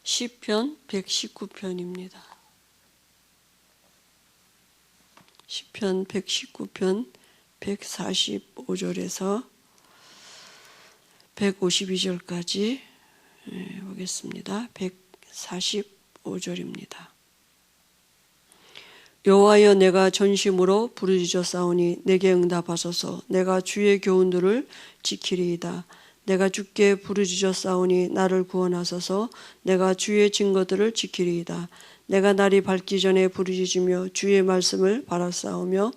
시편 119편입니다. 시편 119편 145절에서 152절까지 보겠습니다. 145절입니다. 여호와여, 내가 전심으로 부르짖어 싸우니 내게 응답하소서. 내가 주의 교훈들을 지키리이다. 내가 주께 부르짖어 싸우니 나를 구원하소서. 내가 주의 증거들을 지키리이다. 내가 날이 밝기 전에 부르짖으며 주의 말씀을 바라싸우며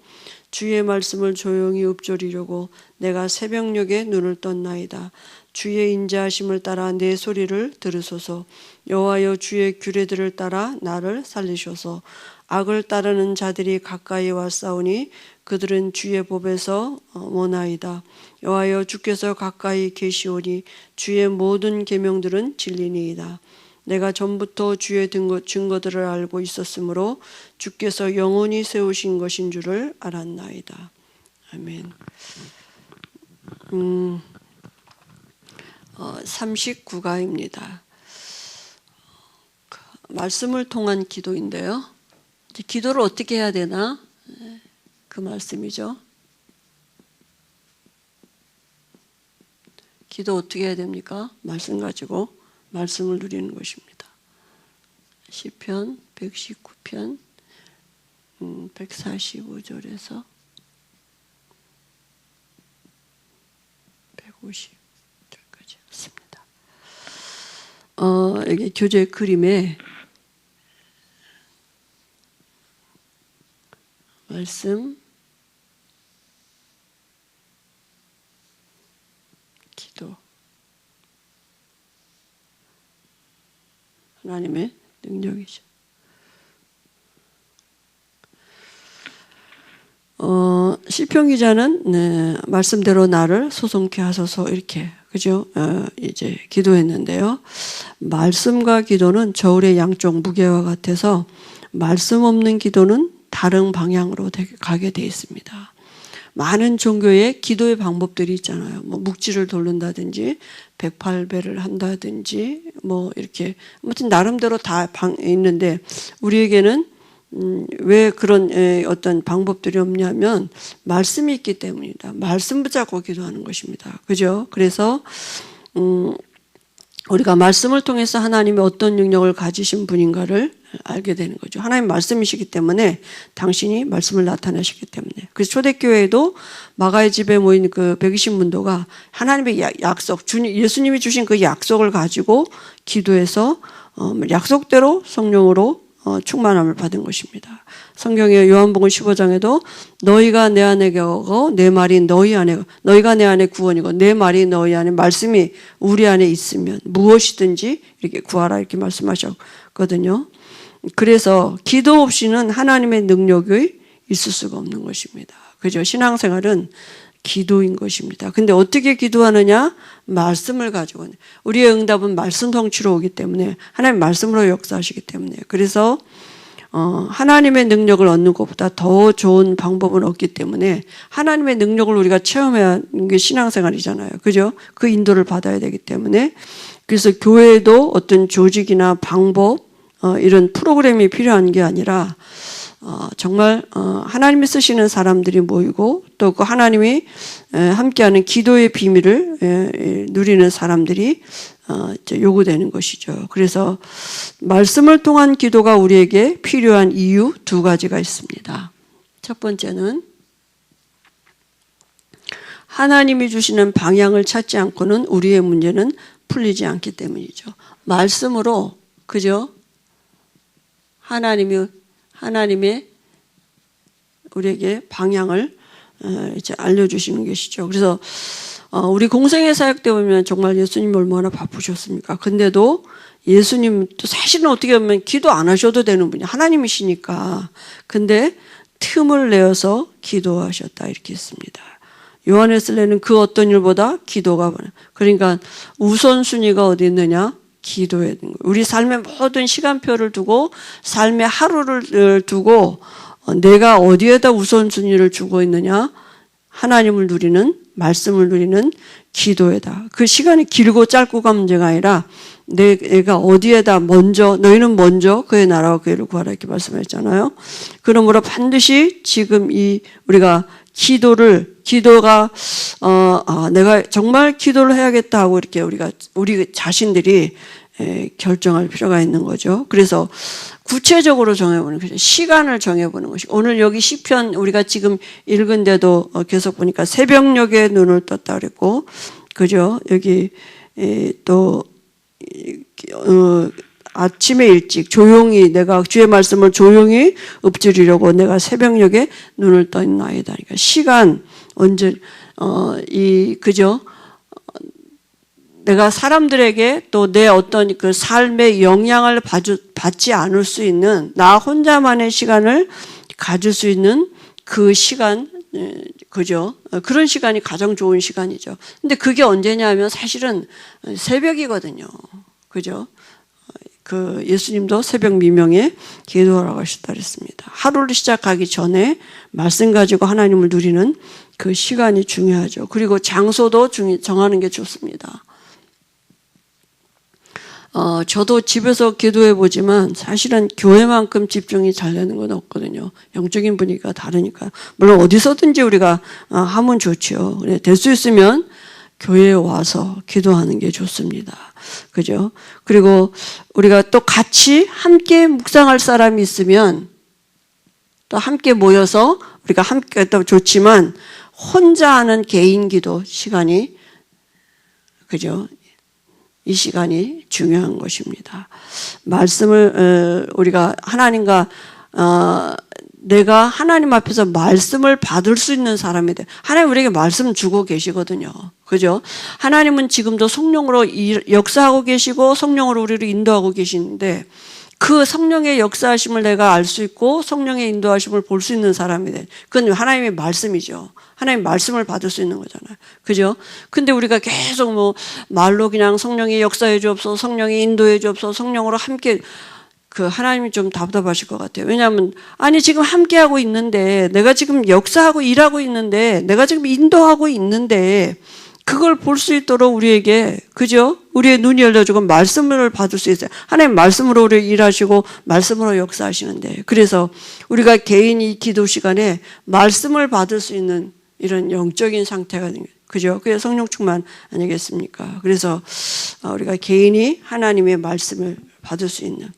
주의 말씀을 조용히 읊조리려고 내가 새벽녘에 눈을 떴나이다. 주의 인자하심을 따라 내 소리를 들으소서. 여호와여, 주의 규례들을 따라 나를 살리소서. 악을 따르는 자들이 가까이 와 싸우니 그들은 주의 법에서 모나이다. 여호와여, 주께서 가까이 계시오니 주의 모든 계명들은 진리니이다. 내가 전부터 주의 증거들을 알고 있었으므로 주께서 영원히 세우신 것인 줄을 알았나이다. 아멘. 39가입니다. 말씀을 통한 기도인데요. 기도를 어떻게 해야 되나? 그 말씀이죠. 기도 어떻게 해야 됩니까? 말씀 가지고 말씀을 누리는 것입니다. 시편 119편 145절에서 150절까지 했습니다. 여기 교재 그림에 말씀, 기도, 하나님의 능력이죠. 시편 기자는 말씀대로 나를 소송케 하소서 이렇게 그죠? 이제 기도했는데요. 말씀과 기도는 저울의 양쪽 무게와 같아서 말씀 없는 기도는 다른 방향으로 가게 되어 있습니다. 많은 종교의 기도의 방법들이 있잖아요. 뭐 묵지를 돌린다든지 108배를 한다든지 뭐 이렇게 아무튼 나름대로 다 있는데 우리에게는 왜 그런 어떤 방법들이 없냐면 말씀이 있기 때문이다. 말씀 붙잡고 기도하는 것입니다. 그죠? 그래서 우리가 말씀을 통해서 하나님이 어떤 능력을 가지신 분인가를 알게 되는 거죠. 하나님 말씀이시기 때문에 당신이 말씀을 나타내시기 때문에. 그래서 초대교회에도 마가의 집에 모인 그 120문도가 하나님의 약속, 예수님이 주신 그 약속을 가지고 기도해서 약속대로 성령으로 충만함을 받은 것입니다. 성경의 요한복음 15장에도 너희가 내 안에 거하고 내 말이 너희 안에, 너희가 내 안에 구원이고 내 말이 너희 안에, 말씀이 우리 안에 있으면 무엇이든지 이렇게 구하라 이렇게 말씀하셨거든요. 그래서 기도 없이는 하나님의 능력이 있을 수가 없는 것입니다. 그죠? 신앙생활은 기도인 것입니다. 근데 어떻게 기도하느냐? 말씀을 가지고. 우리의 응답은 말씀 성취로 오기 때문에 하나님 말씀으로 역사하시기 때문에. 그래서 하나님의 능력을 얻는 것보다 더 좋은 방법은 없기 때문에 하나님의 능력을 우리가 체험해야 하는 게 신앙생활이잖아요. 그죠? 그 인도를 받아야 되기 때문에. 그래서 교회에도 어떤 조직이나 방법 이런 프로그램이 필요한 게 아니라 정말 하나님이 쓰시는 사람들이 모이고 또 그 하나님이 함께하는 기도의 비밀을 누리는 사람들이 요구되는 것이죠. 그래서 말씀을 통한 기도가 우리에게 필요한 이유 두 가지가 있습니다. 첫 번째는 하나님이 주시는 방향을 찾지 않고는 우리의 문제는 풀리지 않기 때문이죠. 말씀으로 그죠? 하나님의 우리에게 방향을 이제 알려주시는 것이죠. 그래서 우리 공생의 사역 때 보면 정말 예수님이 얼마나 바쁘셨습니까? 근데도 예수님 또 사실은 어떻게 보면 기도 안 하셔도 되는 분이 하나님이시니까. 근데 틈을 내어서 기도하셨다 이렇게 했습니다. 요한에슬레는 그 어떤 일보다 기도가, 그러니까 우선순위가 어디 있느냐? 기도해야 되는 거예요. 우리 삶의 모든 시간표를 두고 삶의 하루를 두고 내가 어디에다 우선순위를 주고 있느냐? 하나님을 누리는, 말씀을 누리는 기도에다. 그 시간이 길고 짧고가 문제가 아니라 내가 어디에다 먼저, 너희는 먼저 그의 나라와 그의를 구하라 이렇게 말씀했잖아요. 그러므로 반드시 지금 우리가 기도가 내가 정말 기도를 해야겠다 하고 이렇게 우리 자신들이 결정할 필요가 있는 거죠. 그래서 구체적으로 정해보는 거죠. 시간을 정해보는 것이. 오늘 여기 시편 우리가 지금 읽은데도 계속 보니까 새벽녘에 눈을 떴다 그랬고, 그죠? 여기 또 아침에 일찍 조용히 내가 주의 말씀을 조용히 읊조리려고 내가 새벽녘에 눈을 떴나이다. 그러니까 시간 언제 그죠? 내가 사람들에게 또 내 어떤 그 삶의 영향을 받지 않을 수 있는 나 혼자만의 시간을 가질 수 있는 그 시간, 그죠? 그런 시간이 가장 좋은 시간이죠. 근데 그게 언제냐면 사실은 새벽이거든요. 그죠? 그 예수님도 새벽 미명에 기도하라고 하셨다 그랬습니다. 하루를 시작하기 전에 말씀 가지고 하나님을 누리는 그 시간이 중요하죠. 그리고 장소도 정하는 게 좋습니다. 저도 집에서 기도해 보지만 사실은 교회만큼 집중이 잘 되는 건 없거든요. 영적인 분위기가 다르니까. 물론 어디서든지 우리가 하면 좋죠. 될 수 있으면 교회에 와서 기도하는 게 좋습니다. 그죠? 그리고 우리가 또 같이 함께 묵상할 사람이 있으면 또 함께 모여서 우리가 함께 또 좋지만 혼자 하는 개인 기도 시간이, 그죠? 이 시간이 중요한 것입니다. 말씀을 우리가 하나님과 내가 하나님 앞에서 말씀을 받을 수 있는 사람이 돼. 하나님 우리에게 말씀 주고 계시거든요. 그죠? 하나님은 지금도 성령으로 역사하고 계시고 성령으로 우리를 인도하고 계시는데 그 성령의 역사하심을 내가 알 수 있고 성령의 인도하심을 볼 수 있는 사람이 돼. 그건 하나님의 말씀이죠. 하나님 말씀을 받을 수 있는 거잖아요. 그죠? 근데 우리가 계속 말로 그냥 성령이 역사해 주옵소서, 성령이 인도해 주옵소서, 성령으로 함께 하나님이 좀 답답하실 것 같아요. 왜냐하면 아니 지금 함께하고 있는데 내가 지금 역사하고 일하고 있는데 내가 지금 인도하고 있는데 그걸 볼 수 있도록 우리에게, 그죠? 우리의 눈이 열려주고 말씀을 받을 수 있어요. 하나님 말씀으로 우리 일하시고 말씀으로 역사하시는데 그래서 우리가 개인이 기도 시간에 말씀을 받을 수 있는 이런 영적인 상태가 되는 거예요. 그죠? 그게 성령 충만 아니겠습니까? 그래서 우리가 개인이 하나님의 말씀을 받을 수 있는.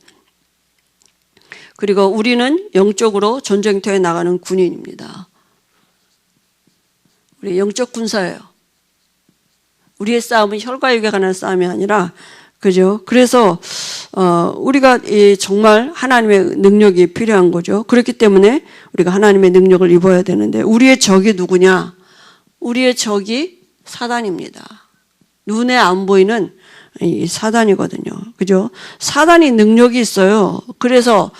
그리고 우리는 영적으로 전쟁터에 나가는 군인입니다. 우리 영적 군사예요. 우리의 싸움은 혈과 육에 관한 싸움이 아니라, 그죠? 그래서 우리가 정말 하나님의 능력이 필요한 거죠. 그렇기 때문에 우리가 하나님의 능력을 입어야 되는데 우리의 적이 누구냐? 우리의 적이 사단입니다. 눈에 안 보이는 이 사단이거든요. 그죠? 사단이 능력이 있어요. 그래서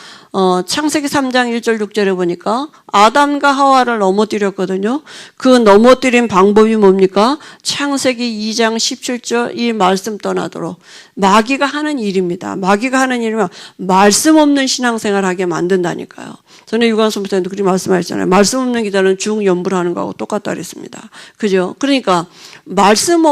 창세기 3장 1절 6절에 보니까 아담과 하와를 넘어뜨렸거든요. 그 넘어뜨린 방법이 뭡니까? 창세기 2장 17절 이 말씀 떠나도록 마귀가 하는 일입니다. 마귀가 하는 일이면 말씀 없는 신앙생활 하게 만든다니까요. 전에 유관수 목사님도 그렇게 말씀하셨잖아요. 말씀 없는 기도는 중연부를 하는 거하고 똑같다 그랬습니다. 그죠? 그러니까 말씀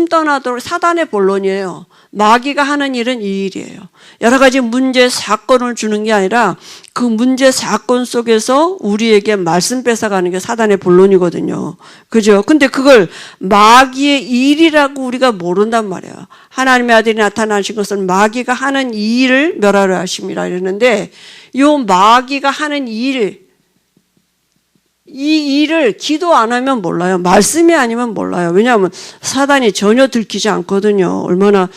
떠나도록 사단의 본론이에요. 마귀가 하는 일은 이 일이에요. 여러 가지 문제, 사건을 주는 게 아니라 그 문제, 사건 속에서 우리에게 말씀 뺏어가는 게 사단의 본론이거든요. 그죠? 근데 그걸 마귀의 일이라고 우리가 모른단 말이에요. 하나님의 아들이 나타나신 것은 마귀가 하는 이 일을 멸하려 하심이라 이러는데 이 마귀가 하는 이 일을 기도 안 하면 몰라요. 말씀이 아니면 몰라요. 왜냐하면 사단이 전혀 들키지 않거든요. 얼마나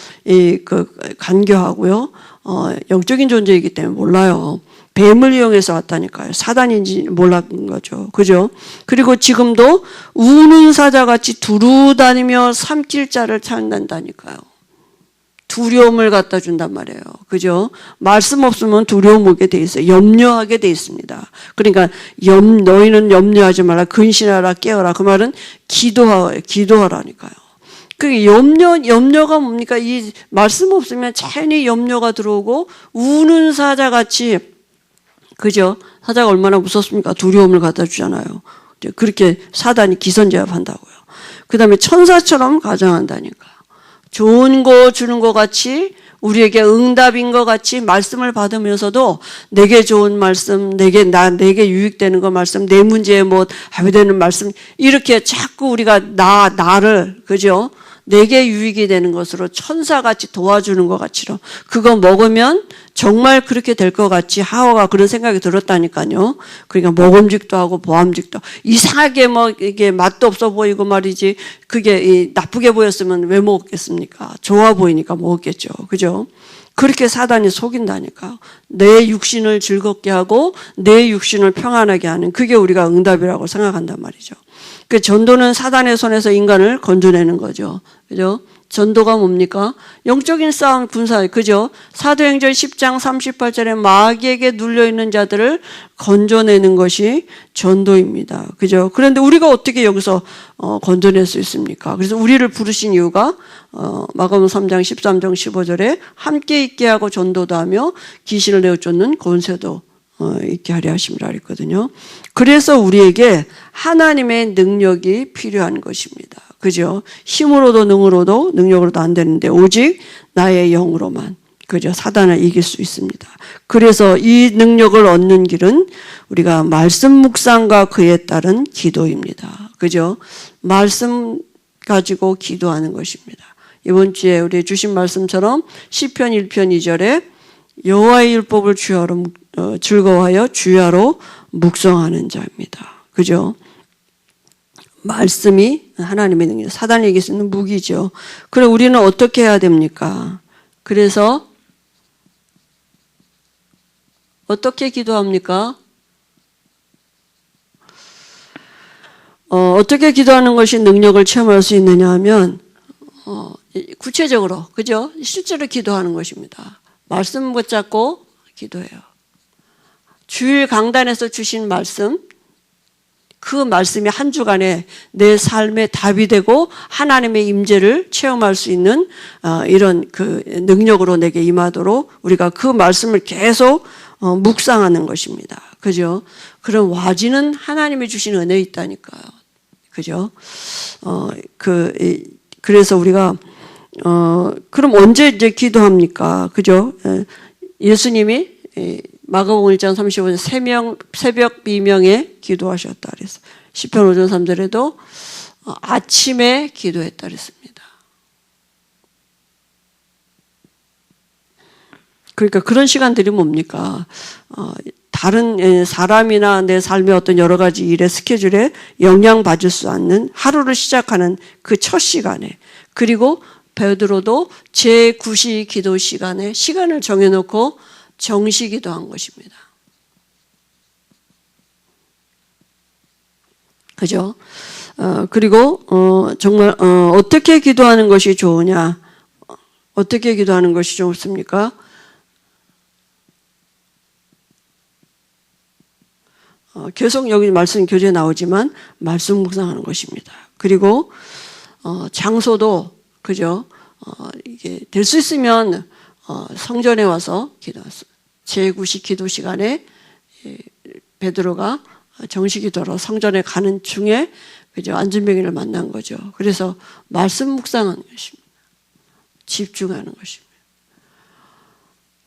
간교하고요. 영적인 존재이기 때문에 몰라요. 뱀을 이용해서 왔다니까요. 사단인지 몰랐던 거죠. 그죠? 그리고 지금도 우는 사자같이 두루다니며 삼킬 자를 찾는다니까요. 두려움을 갖다 준단 말이에요. 그죠? 말씀 없으면 두려움 오게 돼 있어요. 염려하게 돼 있습니다. 그러니까 너희는 염려하지 말라. 근신하라 깨어라. 그 말은 기도하라니까요. 그 염려가 뭡니까? 이 말씀 없으면 자연히 염려가 들어오고 우는 사자같이, 그죠? 사자가 얼마나 무섭습니까? 두려움을 갖다 주잖아요. 그렇게 사단이 기선제압한다고요. 그 다음에 천사처럼 가장한다니까. 좋은 거 주는 것 같이 우리에게 응답인 것 같이 말씀을 받으면서도 내게 좋은 말씀, 내게 유익되는 거 말씀, 내 문제에 뭐 해결되는 말씀 이렇게 자꾸 우리가 나를 그죠? 내게 유익이 되는 것으로 천사같이 도와주는 것 같이로 그거 먹으면 정말 그렇게 될 것 같이 하와가 그런 생각이 들었다니까요. 그러니까 먹음직도 하고 보암직도 이상하게 뭐 이게 맛도 없어 보이고 말이지 그게 나쁘게 보였으면 왜 먹었겠습니까? 좋아 보이니까 먹었겠죠. 그죠? 그렇게 사단이 속인다니까. 내 육신을 즐겁게 하고 내 육신을 평안하게 하는 그게 우리가 응답이라고 생각한단 말이죠. 그 전도는 사단의 손에서 인간을 건져내는 거죠. 그죠? 전도가 뭡니까? 영적인 싸움 군사, 그죠? 사도행전 10장 38절에 마귀에게 눌려있는 자들을 건져내는 것이 전도입니다. 그죠? 그런데 우리가 어떻게 여기서 건져낼 수 있습니까? 그래서 우리를 부르신 이유가 마가복음 3장 13장 15절에 함께 있게 하고 전도도 하며 귀신을 내어 쫓는 권세도 있게 하려 하심이라 했거든요. 그래서 우리에게 하나님의 능력이 필요한 것입니다. 그죠? 힘으로도 능력으로도 안 되는데 오직 나의 영으로만 그죠? 사단을 이길 수 있습니다. 그래서 이 능력을 얻는 길은 우리가 말씀 묵상과 그에 따른 기도입니다. 그죠? 말씀 가지고 기도하는 것입니다. 이번 주에 우리 주신 말씀처럼 시편 1편 2절에 여호와의 율법을 즐거워하여 주야로 묵상하는 자입니다. 그죠? 말씀이 하나님의 능력, 사단이 이길 수 있는 무기죠. 그럼 우리는 어떻게 해야 됩니까? 그래서 어떻게 기도합니까? 어떻게 기도하는 것이 능력을 체험할 수 있느냐 하면 구체적으로, 그죠? 실제로 기도하는 것입니다. 말씀 붙잡고 기도해요. 주일 강단에서 주신 말씀, 그 말씀이 한 주간에 내 삶의 답이 되고 하나님의 임재를 체험할 수 있는 이런 그 능력으로 내게 임하도록 우리가 그 말씀을 계속 묵상하는 것입니다. 그죠? 그런 와지는 하나님이 주신 은혜에 있다니까요. 그죠? 그래서 우리가 그럼 언제 이제 기도합니까? 그죠? 예수님이 마가복음 1장 35절 새벽 비명에 기도하셨다 그랬어요. 시편 5장 3절에도 아침에 기도했다 그랬습니다. 그러니까 그런 시간들이 뭡니까? 다른 사람이나 내 삶의 어떤 여러 가지 일의 스케줄에 영향받을 수 않는 하루를 시작하는 그 첫 시간에 그리고 베드로도 제9시 기도 시간에 시간을 정해놓고 정시 기도한 것입니다. 그죠? 그리고 정말 어떻게 기도하는 것이 좋으냐? 어떻게 기도하는 것이 좋습니까? 계속 여기 말씀 교재에 나오지만 말씀 묵상하는 것입니다. 그리고 장소도 그죠? 이게 될 수 있으면 성전에 와서 기도했어요. 제9시 기도 시간에 베드로가 정시기도로 성전에 가는 중에 그죠? 안전병이를 만난 거죠. 그래서 말씀 묵상하는 것입니다. 집중하는 것입니다.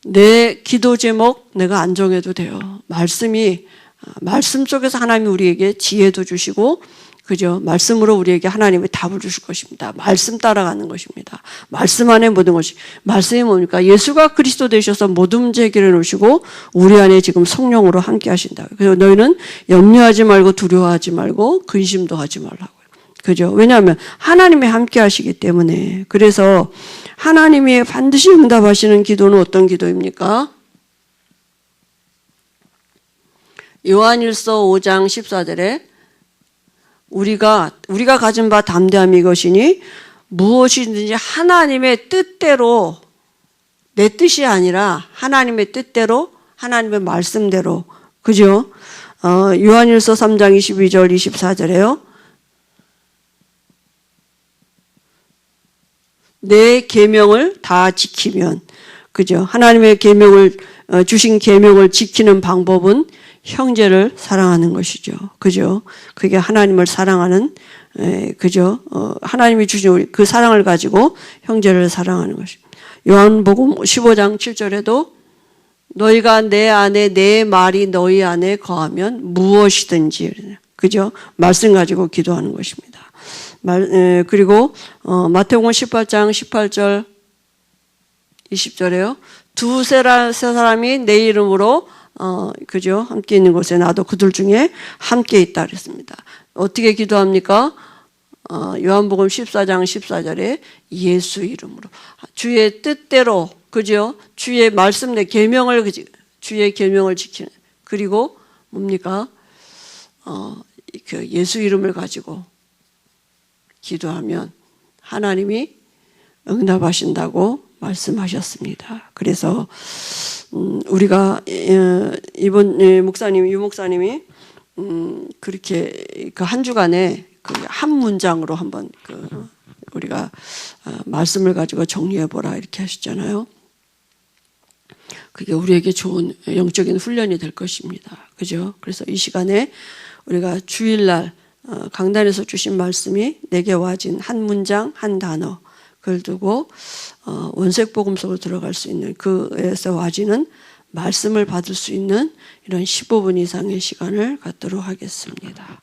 내 기도 제목 내가 안 정해도 돼요. 말씀 속에서 하나님이 우리에게 지혜도 주시고 그죠? 말씀으로 우리에게 하나님의 답을 주실 것입니다. 말씀 따라가는 것입니다. 말씀 안에 모든 것이. 말씀이 뭡니까? 예수가 그리스도 되셔서 모든 문제 해결해 놓으시고 우리 안에 지금 성령으로 함께 하신다. 그래서 너희는 염려하지 말고 두려워하지 말고 근심도 하지 말라고요. 그죠? 왜냐하면 하나님이 함께 하시기 때문에. 그래서 하나님이 반드시 응답하시는 기도는 어떤 기도입니까? 요한일서 5장 14절에 우리가 가진 바 담대함이 이것이니 무엇이든지 하나님의 뜻대로 내 뜻이 아니라 하나님의 뜻대로 하나님의 말씀대로 그죠? 요한일서 3장 22절 24절에요. 내 계명을 다 지키면 그죠? 하나님의 계명을 주신 계명을 지키는 방법은 형제를 사랑하는 것이죠. 그죠? 그게 하나님을 사랑하는 그죠? 하나님이 주신 그 사랑을 가지고 형제를 사랑하는 것입니다. 요한복음 15장 7절에도 너희가 내 안에 내 말이 너희 안에 거하면 무엇이든지, 그죠? 말씀 가지고 기도하는 것입니다. 그리고 마태복음 18장 18절 20절에요. 두세 사람이 내 이름으로 그죠? 함께 있는 곳에 나도 그들 중에 함께 있다 그랬습니다. 어떻게 기도합니까? 요한복음 14장 14절에 예수 이름으로 주의 뜻대로, 그죠? 주의 말씀 내 계명을, 주의 계명을 지키는, 그리고 뭡니까? 그 예수 이름을 가지고 기도하면 하나님이 응답하신다고 말씀하셨습니다. 그래서 우리가 이번 유 목사님이 그렇게 그 한 주간에 그 한 문장으로 한번 우리가 말씀을 가지고 정리해 보라 이렇게 하셨잖아요. 그게 우리에게 좋은 영적인 훈련이 될 것입니다. 그죠? 그래서 이 시간에 우리가 주일날 강단에서 주신 말씀이 내게 와진 한 문장 한 단어, 그걸 두고 원색복음 속으로 들어갈 수 있는, 그에서 와지는 말씀을 받을 수 있는 이런 15분 이상의 시간을 갖도록 하겠습니다.